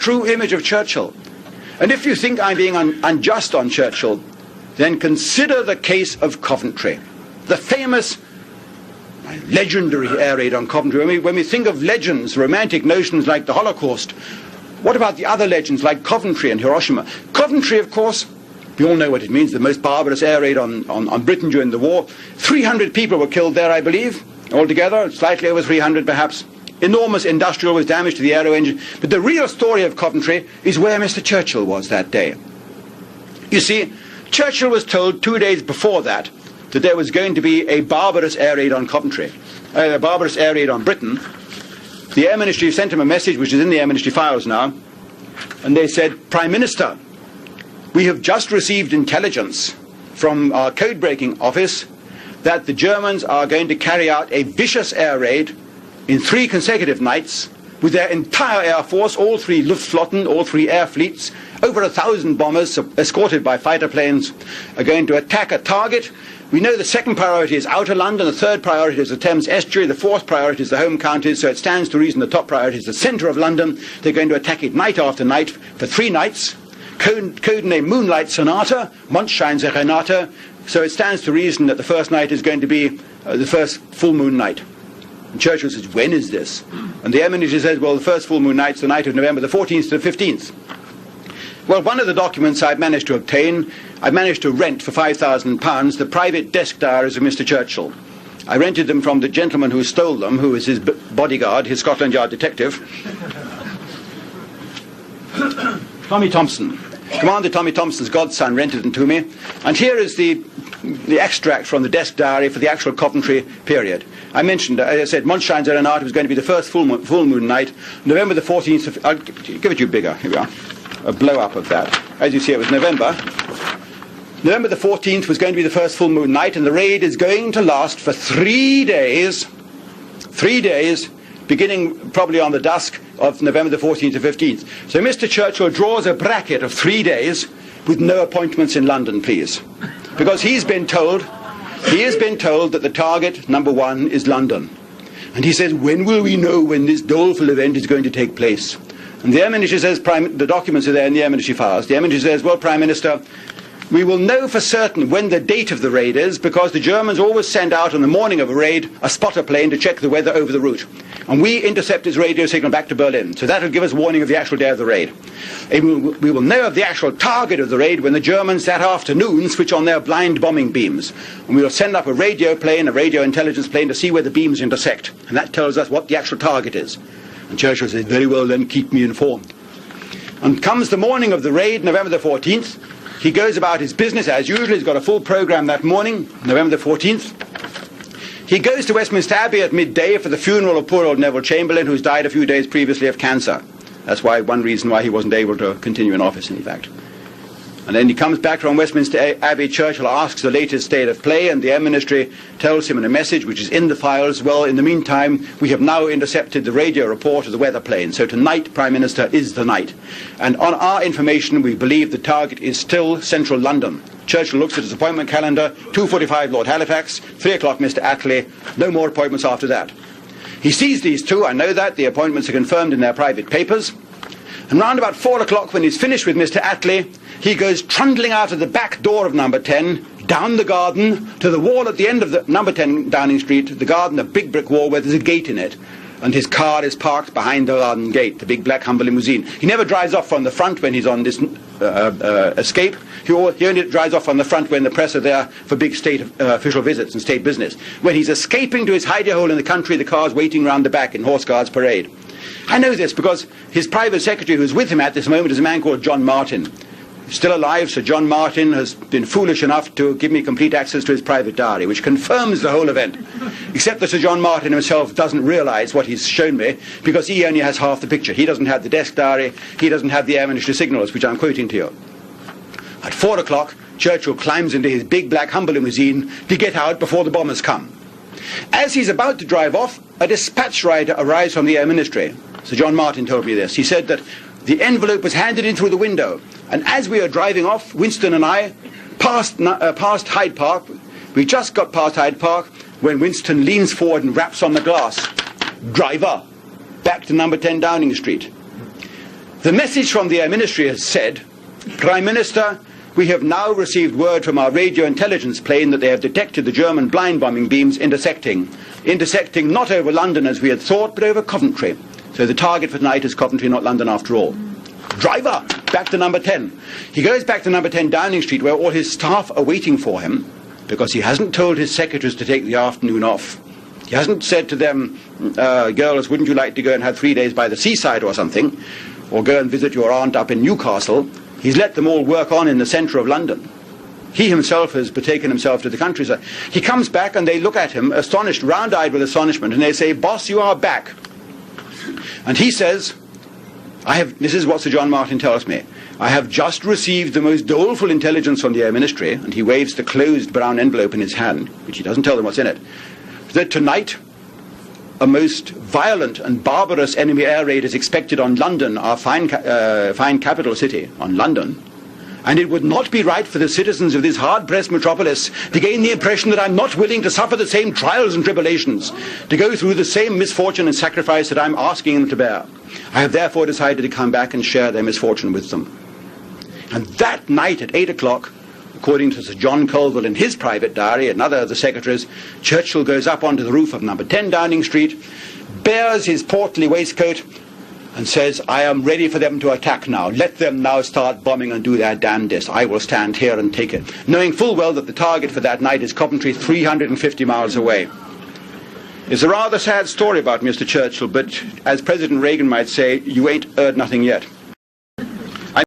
true image of Churchill. And if you think I'm being unjust on Churchill, then consider the case of Coventry, the famous, legendary air raid on Coventry. When we think of legends, romantic notions like the Holocaust, what about the other legends like Coventry and Hiroshima? Coventry, of course, we all know what it means, the most barbarous air raid on Britain during the war. 300 people were killed there, I believe, altogether, slightly over 300 perhaps. Enormous industrial was damage to the aero engine. But the real story of Coventry is where Mr. Churchill was that day. You see, Churchill was told 2 days before that there was going to be a barbarous air raid on Coventry, a barbarous air raid on Britain. The Air Ministry sent him a message, which is in the Air Ministry files now, and they said, Prime Minister, we have just received intelligence from our code-breaking office that the Germans are going to carry out a vicious air raid in 3 consecutive nights with their entire air force, all 3 Luftflotten, all 3 air fleets. Over 1,000 bombers escorted by fighter planes are going to attack a target. We know the second priority is outer London, the third priority is the Thames estuary, the fourth priority is the home counties, so it stands to reason the top priority is the centre of London. They're going to attack it night after night for 3 nights. Code name Moonlight Sonata, Mondscheinse Renate, so it stands to reason that the first night is going to be the first full moon night. And Churchill says, when is this? And the Air Ministry says, well, the first full moon night's the night of November the 14th to the 15th. Well, one of the documents I've managed to obtain, I managed to rent for £5,000 the private desk diaries of Mr. Churchill. I rented them from the gentleman who stole them, who was his bodyguard, his Scotland Yard detective, Tommy Thompson. Commander Tommy Thompson's godson rented them to me. And here is the extract from the desk diary for the actual Coventry period. I mentioned, as I said, Mondscheinse Renate was going to be the first full moon night, November the 14th. I'll give it you bigger. Here we are. A blow-up of that. As you see, it was November. November the 14th was going to be the first full moon night, and the raid is going to last for 3 days. 3 days, beginning probably on the dusk of November the 14th to 15th. So Mr. Churchill draws a bracket of 3 days with no appointments in London, please. Because he has been told that the target, number 1, is London. And he says, when will we know when this doleful event is going to take place? And the Air Ministry says, the documents are there in the Air Ministry files. The Air Ministry says, well, Prime Minister, we will know for certain when the date of the raid is, because the Germans always send out on the morning of a raid a spotter plane to check the weather over the route. And we intercept his radio signal back to Berlin. So that will give us warning of the actual day of the raid. And we will know of the actual target of the raid when the Germans that afternoon switch on their blind bombing beams. And we will send up a radio plane, a radio intelligence plane, to see where the beams intersect. And that tells us what the actual target is. And Churchill says, very well then, keep me informed. And comes the morning of the raid, November the 14th. He goes about his business as usual. He's got a full programme that morning, November the 14th. He goes to Westminster Abbey at midday for the funeral of poor old Neville Chamberlain, who's died a few days previously of cancer. That's one reason why he wasn't able to continue in office, in fact. And then he comes back from Westminster Abbey. Churchill asks the latest state of play, and the Air Ministry tells him in a message, which is in the files, well, in the meantime, we have now intercepted the radio report of the weather plane. So tonight, Prime Minister, is the night. And on our information, we believe the target is still central London. Churchill looks at his appointment calendar, 2:45 Lord Halifax, 3 o'clock Mr. Attlee, no more appointments after that. He sees these two, I know that, the appointments are confirmed in their private papers. And round about 4 o'clock, when he's finished with Mr. Attlee, he goes trundling out of the back door of number 10, down the garden, to the wall at the end of the number 10 Downing Street, the garden, a big brick wall where there's a gate in it. And his car is parked behind the garden gate, the big black Humber limousine. He never drives off from the front when he's on this escape. He only drives off on the front when the press are there for big state official visits and state business. When he's escaping to his hidey hole in the country, the car's waiting round the back in Horse Guards Parade. I know this because his private secretary who's with him at this moment is a man called John Martin. Still alive, Sir John Martin has been foolish enough to give me complete access to his private diary, which confirms the whole event. Except that Sir John Martin himself doesn't realise what he's shown me, because he only has half the picture. He doesn't have the desk diary, he doesn't have the Air Ministry signals, which I'm quoting to you. At 4 o'clock, Churchill climbs into his big black Humber limousine to get out before the bombers come. As he's about to drive off, a dispatch rider arrives from the Air Ministry. Sir John Martin told me this. He said that the envelope was handed in through the window, and as we were driving off, Winston and I, past Hyde Park, we just got past Hyde Park, when Winston leans forward and raps on the glass. Driver, back to number 10 Downing Street. The message from the Air Ministry has said, Prime Minister, we have now received word from our radio intelligence plane that they have detected the German blind bombing beams intersecting not over London as we had thought, but over Coventry. So the target for tonight is Coventry, not London after all. Driver, back to number 10. He goes back to number 10 Downing Street, where all his staff are waiting for him, because he hasn't told his secretaries to take the afternoon off. He hasn't said to them, girls, wouldn't you like to go and have 3 days by the seaside or something, or go and visit your aunt up in Newcastle. He's let them all work on in the centre of London. He himself has betaken himself to the countryside. He comes back and they look at him, astonished, round-eyed with astonishment, and they say, Boss, you are back. And he says, this is what Sir John Martin tells me, I have just received the most doleful intelligence from the Air Ministry, and he waves the closed brown envelope in his hand, which he doesn't tell them what's in it, that tonight a most violent and barbarous enemy air raid is expected on London, our fine capital city, on London, and it would not be right for the citizens of this hard-pressed metropolis to gain the impression that I'm not willing to suffer the same trials and tribulations, to go through the same misfortune and sacrifice that I'm asking them to bear. I have therefore decided to come back and share their misfortune with them. And that night at 8 o'clock, according to Sir John Colville in his private diary, another of the secretaries, Churchill goes up onto the roof of number 10 Downing Street, bears his portly waistcoat, and says, I am ready for them to attack now. Let them now start bombing and do their damnedest. I will stand here and take it. Knowing full well that the target for that night is Coventry, 350 miles away. It's a rather sad story about Mr. Churchill, but as President Reagan might say, you ain't heard nothing yet.